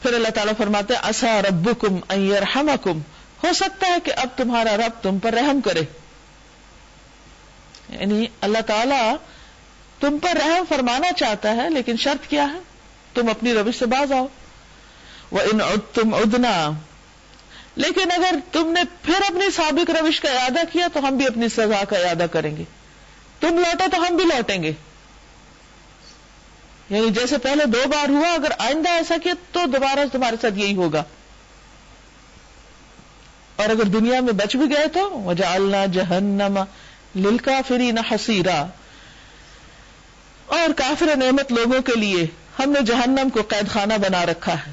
پھر اللہ تعالیٰ فرماتے ہیں عسى ربكم ان يرحمكم، ہو سکتا ہے کہ اب تمہارا رب تم پر رحم کرے. یعنی اللہ تعالیٰ تم پر رحم فرمانا چاہتا ہے، لیکن شرط کیا ہے؟ تم اپنی روش سے باز آؤ. وَإِنْ عُدْتُمْ عُدْنَا، لیکن اگر تم نے پھر اپنی سابق روش کا اعادہ کیا تو ہم بھی اپنی سزا کا اعادہ کریں گے. تم لوٹے تو ہم بھی لوٹیں گے. یعنی جیسے پہلے 2 بار ہوا، اگر آئندہ ایسا کیا تو دوبارہ تمہارے ساتھ یہی ہوگا. اور اگر دنیا میں بچ بھی گئے تو وَجَعَلْنَا جَهَنَّمَ لِلْكَافِرِينَ حَصِيرًا، اور کافر نعمت لوگوں کے لیے ہم نے جہنم کو قید خانہ بنا رکھا ہے.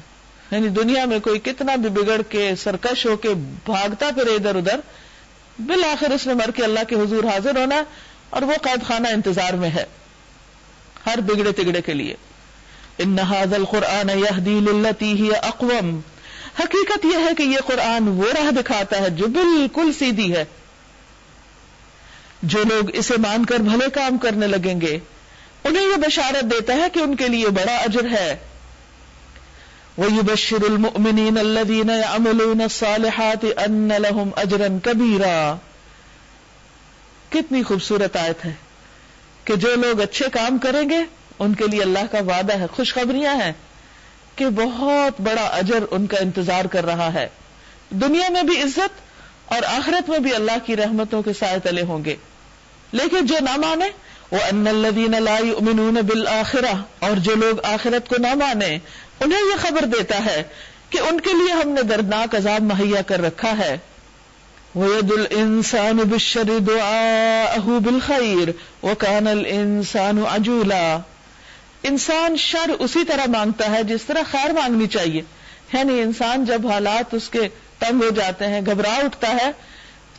یعنی دنیا میں کوئی کتنا بھی بگڑ کے سرکش ہو کے بھاگتا پھر ادھر ادھر، بالآخر اس نے مر کے اللہ کے حضور حاضر ہونا، اور وہ قید خانہ انتظار میں ہے ہر بگڑے تگڑے کے لیے. ان ھذا القرآن یہدی للتی ہی اقوم، حقیقت یہ ہے کہ یہ قرآن وہ راہ دکھاتا ہے جو بالکل سیدھی ہے. جو لوگ اسے مان کر بھلے کام کرنے لگیں گے انہیں یہ بشارت دیتا ہے کہ ان کے لیے بڑا اجر ہے. وَيُبَشِّرُ الْمُؤْمِنِينَ الَّذِينَ يَعْمَلُونَ الصَّالِحَاتِ أَنَّ لَهُمْ أَجْرًا كَبِيرًا. کتنی خوبصورت آیت ہے کہ جو لوگ اچھے کام کریں گے ان کے لیے اللہ کا وعدہ ہے، خوشخبریاں ہیں کہ بہت بڑا اجر ان کا انتظار کر رہا ہے. دنیا میں بھی عزت اور آخرت میں بھی اللہ کی رحمتوں کے سائے تلے ہوں گے. لیکن جو نہ مانے، وَأَنَّ الَّذِينَ لَا يُؤْمِنُونَ بِالْآخِرَةِ، اور جو لوگ آخرت کو نہ مانے انہیں یہ خبر دیتا ہے کہ ان کے لیے ہم نے دردناک عذاب مہیا کر رکھا ہے. وَيَدُ الْإِنسَانُ بِالشَّرِّ دُعَاءَهُ بِالْخَيْرِ وَكَانَ الْإِنسَانُ عَجُولًا. انسان شر اسی طرح مانگتا ہے جس طرح خیر مانگنی چاہیے. یعنی انسان جب حالات اس کے تنگ ہو جاتے ہیں، گھبرا اٹھتا ہے،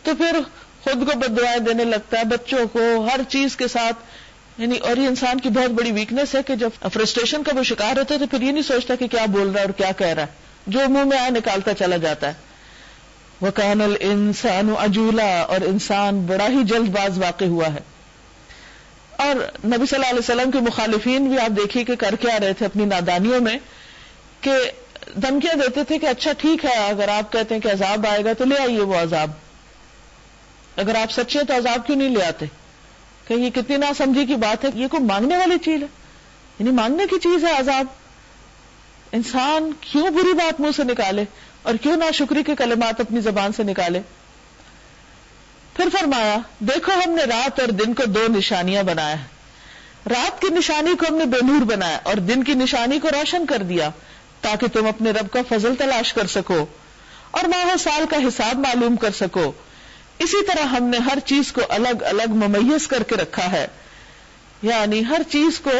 تو پھر خود کو بد دعائیں دینے لگتا ہے، بچوں کو، ہر چیز کے ساتھ. یعنی اور یہ انسان کی بہت بڑی ویکنس ہے کہ جب فرسٹریشن کا وہ شکار ہوتا ہے تو پھر یہ نہیں سوچتا کہ کیا بول رہا ہے اور کیا کہہ رہا ہے، جو منہ میں آئے نکالتا چلا جاتا ہے. وَكَانَ الْإِنسَانُ عَجُولًا، اور انسان بڑا ہی جلد باز واقع ہوا ہے. اور نبی صلی اللہ علیہ وسلم کے مخالفین بھی آپ دیکھیے کہ کر کے آ رہے تھے اپنی نادانیوں میں، کہ دھمکیاں دیتے تھے کہ اچھا ٹھیک ہے، اگر آپ کہتے ہیں کہ عذاب آئے گا تو لے آئیے وہ عذاب، اگر آپ سچے تو عذاب کیوں نہیں لے آتے؟ کہ یہ کتنی نا سمجھی کی بات ہے، یہ کوئی مانگنے والی چیز ہے؟ یعنی مانگنے کی چیز ہے عذاب. انسان کیوں بری بات منہ سے نکالے اور کیوں ناشکری کے کلمات اپنی زبان سے نکالے. پھر فرمایا دیکھو ہم نے رات اور دن کو 2 نشانیاں بنایا ہے. رات کی نشانی کو ہم نے بے نور بنایا اور دن کی نشانی کو روشن کر دیا تاکہ تم اپنے رب کا فضل تلاش کر سکو اور ماہ سال کا حساب معلوم کر سکو. اسی طرح ہم نے ہر چیز کو الگ الگ ممیز کر کے رکھا ہے، یعنی ہر چیز کو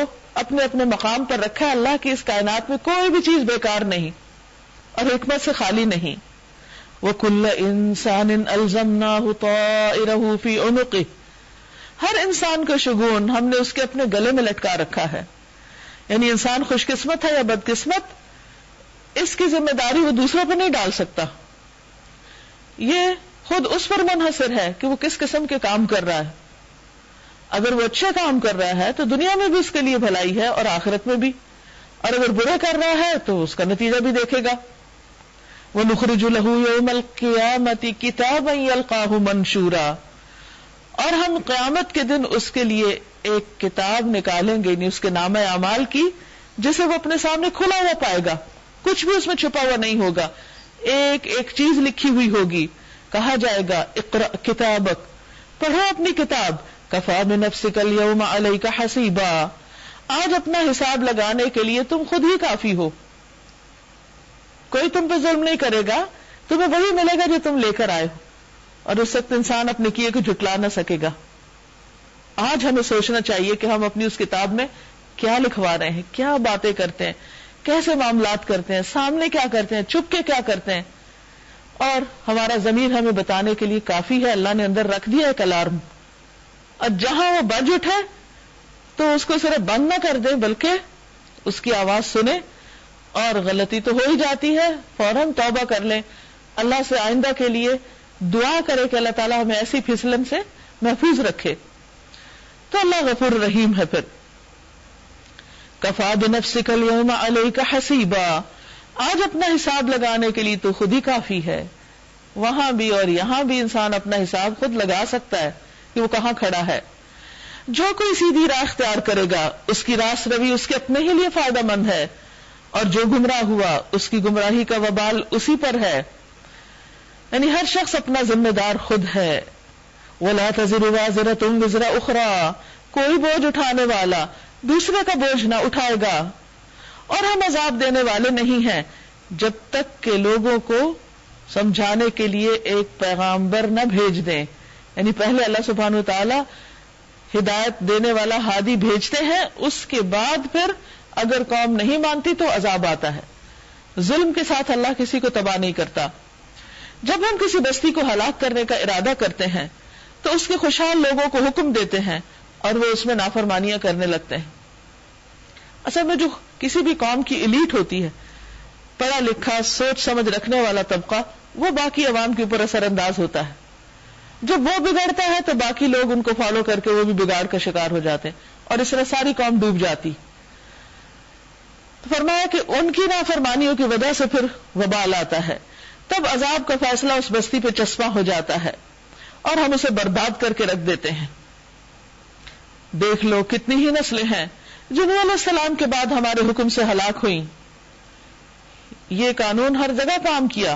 اپنے اپنے مقام پر رکھا ہے. اللہ کی اس کائنات میں کوئی بھی چیز بیکار نہیں اور حکمت سے خالی نہیں. وَكُلَّ إِنسَانٍ أَلْزَمْنَاهُ طَائِرَهُ فِي عُنُقِهِ، ہر انسان کو شگون ہم نے اس کے اپنے گلے میں لٹکا رکھا ہے. یعنی انسان خوش قسمت ہے یا بدقسمت، اس کی ذمہ داری وہ دوسروں پر نہیں ڈال سکتا. یہ خود اس پر منحصر ہے کہ وہ کس قسم کے کام کر رہا ہے. اگر وہ اچھے کام کر رہا ہے تو دنیا میں بھی اس کے لیے بھلائی ہے اور آخرت میں بھی، اور اگر برے کر رہا ہے تو اس کا نتیجہ بھی دیکھے گا. وَنُخْرِجُ لَهُ يَوْمَ الْقِيَامَةِ كِتَابًا يَلْقَاهُ مَنْشُورًا، اور ہم قیامت کے دن اس کے لیے ایک کتاب نکالیں گے، یعنی اس کے نامہ اعمال کی، جسے وہ اپنے سامنے کھلا ہوا پائے گا، کچھ بھی اس میں چھپا ہوا نہیں ہوگا، ایک ایک چیز لکھی ہوئی ہوگی. کہا جائے گا اقرأ کتابک، پڑھو اپنی کتاب، کفا بنفسک اليوم علیک حسیبا، آج اپنا حساب لگانے کے لیے تم خود ہی کافی ہو. کوئی تم پہ ظلم نہیں کرے گا، تمہیں وہی ملے گا جو تم لے کر آئے ہو، اور اس وقت انسان اپنے کیے کو جھٹلا نہ سکے گا. آج ہمیں سوچنا چاہیے کہ ہم اپنی اس کتاب میں کیا لکھوا رہے ہیں، کیا باتیں کرتے ہیں، کیسے معاملات کرتے ہیں، سامنے کیا کرتے ہیں، چھپ کے کیا کرتے ہیں. اور ہمارا ضمیر ہمیں بتانے کے لیے کافی ہے. اللہ نے اندر رکھ دیا ایک الارم، اور جہاں وہ بج اٹھے تو اس کو صرف بند نہ کر دیں بلکہ اس کی آواز سنیں، اور غلطی تو ہو ہی جاتی ہے فوراً توبہ کر لیں، اللہ سے آئندہ کے لیے دعا کرے کہ اللہ تعالیٰ ہمیں ایسی پھسلن سے محفوظ رکھے. تو اللہ غفور رحیم ہے. پھر کفا بنفسک اليوم علیک حسیبا، آج اپنا حساب لگانے کے لیے تو خود ہی کافی ہے، وہاں بھی اور یہاں بھی انسان اپنا حساب خود لگا سکتا ہے کہ وہ کہاں کھڑا ہے. جو کوئی سیدھی راہ اختیار کرے گا اس کی راست روی اس کے اپنے ہی لیے فائدہ مند ہے، اور جو گمراہ ہوا اس کی گمراہی کا وبال اسی پر ہے. یعنی ہر شخص اپنا ذمہ دار خود ہے. وَلَا تَزِرُ وَازِرَةٌ وِزْرَ أُخْرَىٰ، کوئی بوجھ اٹھانے والا دوسرے کا بوجھ نہ اٹھائے گا. اور ہم عذاب دینے والے نہیں ہیں جب تک کہ لوگوں کو سمجھانے کے لیے ایک پیغامبر نہ بھیج دیں. یعنی پہلے اللہ سبحانہ وتعالی ہدایت دینے والا ہادی بھیجتے ہیں، اس کے بعد پھر اگر قوم نہیں مانتی تو عذاب آتا ہے. ظلم کے ساتھ اللہ کسی کو تباہ نہیں کرتا. جب ہم کسی بستی کو ہلاک کرنے کا ارادہ کرتے ہیں تو اس کے خوشحال لوگوں کو حکم دیتے ہیں اور وہ اس میں نافرمانیاں کرنے لگتے ہیں. اصل میں جو کسی بھی قوم کی ایلیٹ ہوتی ہے، پڑھا لکھا سوچ سمجھ رکھنے والا طبقہ، وہ باقی عوام کے اوپر اثر انداز ہوتا ہے. جب وہ بگڑتا ہے تو باقی لوگ ان کو فالو کر کے وہ بھی بگاڑ کا شکار ہو جاتے ہیں، اور اس طرح ساری قوم ڈوب جاتی. تو فرمایا کہ ان کی نافرمانیوں کی وجہ سے پھر وبال آتا ہے، تب عذاب کا فیصلہ اس بستی پہ چسپاں ہو جاتا ہے اور ہم اسے برباد کر کے رکھ دیتے ہیں. دیکھ لو کتنی ہی نسلیں ہیں جو نوح علیہ السلام کے بعد ہمارے حکم سے ہلاک ہوئیں. یہ قانون ہر جگہ کام کیا.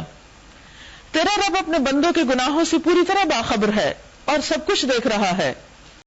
تیرا رب اپنے بندوں کے گناہوں سے پوری طرح باخبر ہے اور سب کچھ دیکھ رہا ہے.